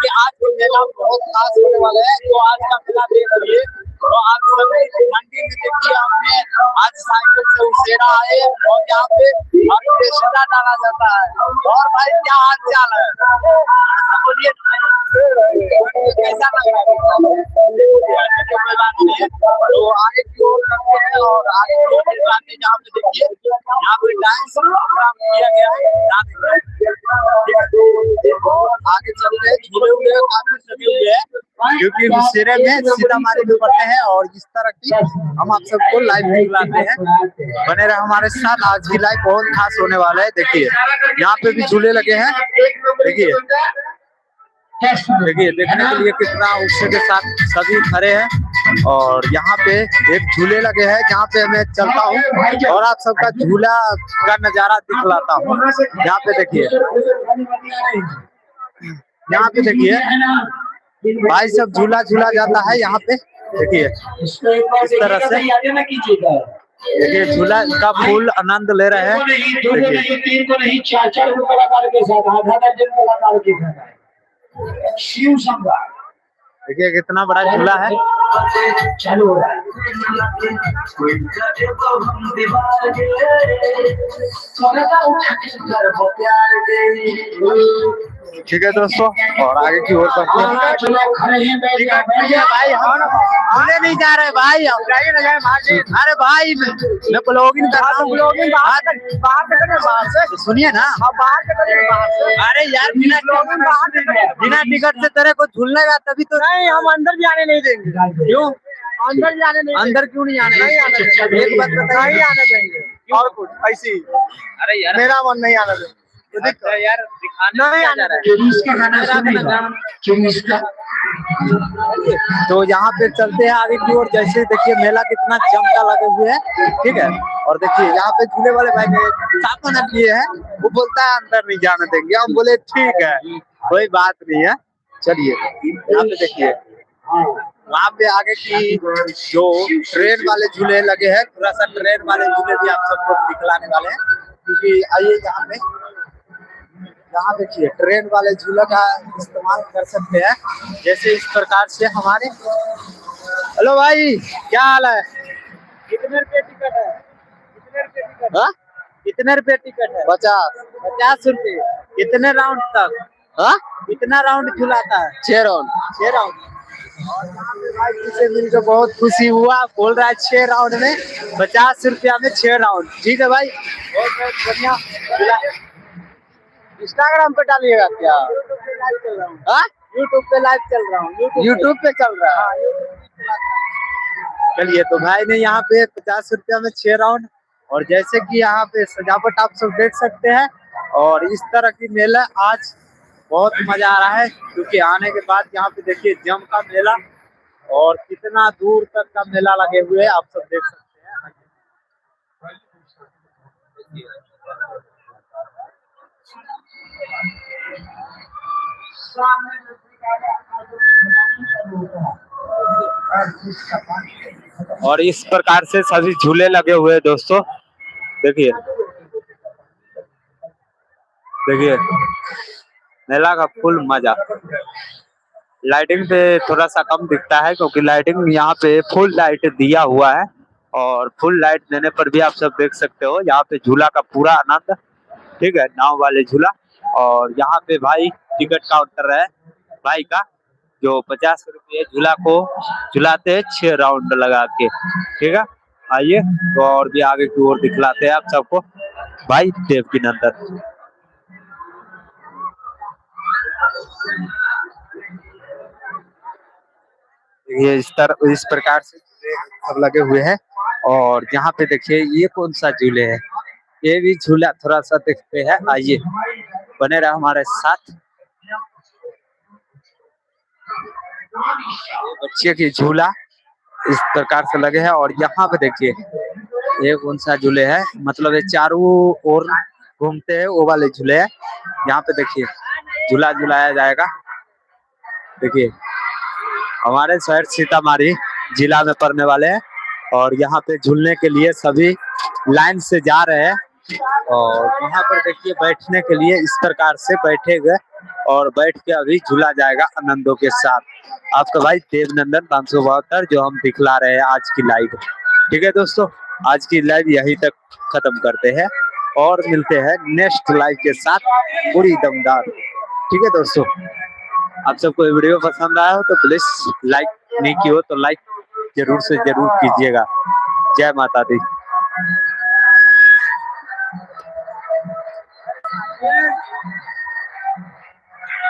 देखिए आज का मेला बहुत खास होने वाला है। तो आज का मेला देख लिए तो आप सब मंडी में देखिए हमने आज साइकिल से उसेरा है और यहाँ पे ऑर्केस्ट्रा डाला जाता है। और भाई क्या हाल चाल है, बोलिए कैसा लग रहा है? तो आगे की ओर करते हैं और आगे की ओर दिखाते हैं जहाँ पे देखिए यहाँ पे डांस प्रोग्राम किया गया है। आगे चलते हैं, झूले हुए काफी सजे हुए हैं क्योंकि उसेरे में सीतामढ़ी में पड़ते हैं और इस तरह की हम आप सबको लाइव दिखलाते हैं। बने रहे हमारे साथ, आज की लाइव बहुत खास होने वाला है। देखिए यहाँ पे भी झूले लगे हैं, देखिए देखने के लिए कितना उत्साह के साथ सभी खड़े हैं। और यहाँ पे एक झूले लगे हैं जहाँ पे मैं चलता हूँ और आप सबका झूला का नजारा दिखलाता हूँ। यहाँ पे देखिए, यहाँ पे देखिए भाई सब झूला झूला जाता है। यहाँ पे देखिए इस तरह से देखिए झूला का फुल आनंद ले रहे हैं। देखिए कितना बड़ा झूला है। ठीक है दोस्तों, और आगे की ओर बढ़ते हैं। भाई हमने नहीं जा रहे भाई, अरे भाई मैं ब्लॉगिंग कर रहा हूँ, सुनिए ना। अरे यार बिना टिकट से तेरे को झूलने का तभी तो नहीं, हम अंदर भी आने नहीं देंगे। क्यों अंदर जाने नहीं, अंदर क्यों नहीं आने? एक बात बताइए, नहीं आने देंगे और कुछ ऐसी। अरे यार मेरा मन नहीं आने देंगे तो यार दिखाना नहीं आ रहा है। तो यहाँ पे चलते हैं आगे की ओर। जैसे देखिए मेला कितना जमता लगे हुए है, ठीक है। और देखिए यहाँ पे झूले वाले भाई साथ किए हैं, वो बोलता है अंदर नहीं जाने देंगे। हम बोले ठीक है कोई बात नहीं है, चलिए। यहाँ पे देखिए वहाँ पे आगे की जो ट्रेन वाले झूले लगे हैं, थोड़ा सा ट्रेन वाले झूले भी आप सबको दिखलाने वाले हैं। क्योंकि आइए यहाँ देखिए ट्रेन वाले झूला का इस्तेमाल कर सकते हैं। जैसे इस प्रकार से हमारे, हेलो भाई क्या हाल है? कितने रुपए टिकट है? कितने रुपए टिकट है? 50 रुपए। कितने राउंड तक? कितना राउंड झूलाता है? 6 राउंड। भाई से मिलकर बहुत खुशी हुआ, बोल रहा है 6 राउंड में 50 रुपया में 6 राउंड। ठीक है भाई, बहुत बहुत बढ़िया। इंस्टाग्राम पे डालिएगा क्या? यूट्यूब पे लाइव चल रहा हूँ। यूट्यूब पे चल रहा है। चलिए, तो भाई ने यहाँ पे 50 रुपया में 6 राउंड। और जैसे कि यहाँ पे सजावट आप सब देख सकते हैं, और इस तरह की मेला आज बहुत मजा आ रहा है क्योंकि आने के बाद यहाँ पे देखिए जम का मेला और कितना दूर तक का मेला लगे हुए हैं, आप सब देख सकते हैं। और इस प्रकार से सभी झूले लगे हुए हैं दोस्तों। देखिए मेला का फुल मजा। लाइटिंग पे थोड़ा सा कम दिखता है क्योंकि लाइटिंग यहाँ पे फुल लाइट दिया हुआ है, और फुल लाइट देने पर भी आप सब देख सकते हो यहाँ पे झूला का पूरा आनंद, ठीक है, नाव वाले झूला। और यहाँ पे भाई टिकट काउंटर है भाई का, जो 50 रुपये झूला को झुलाते हैं 6 राउंड लगा के, ठीक है। आइए तो और भी आगे की ओर दिखलाते हैं आप सबको भाई देवकी नंदन। ये इस प्रकार से सब लगे हुए हैं। और यहाँ पे देखिए ये कौन सा झूले है, ये भी झूला थोड़ा सा देखते हैं। आइए बने रहे हमारे साथ। बच्चे की झूला इस प्रकार से लगे हैं। और यहाँ पे देखिए ये कौन सा झूले है, मतलब ये चारों ओर घूमते हैं वो वाले झूले हैं। यहाँ पे देखिए झूला झुलाया जाएगा। देखिए हमारे शहर सीतामढ़ी जिला में पड़ने वाले हैं, और यहाँ पे झूलने के लिए सभी लाइन से जा रहे हैं, और यहाँ पर देखिए बैठने के लिए इस प्रकार से बैठेगा और बैठ के अभी झूला जाएगा आनंदों के साथ। आपका भाई देवनंदन 572 जो हम दिखला रहे हैं आज की लाइव। ठीक है दोस्तों, आज की लाइव यहीं तक खत्म करते हैं और मिलते हैं नेक्स्ट लाइव के साथ पूरी दमदार। ठीक है दोस्तों, आप सबको ये वीडियो पसंद आया हो तो प्लीज लाइक नहीं की हो तो लाइक जरूर से जरूर कीजिएगा। जय माता दी।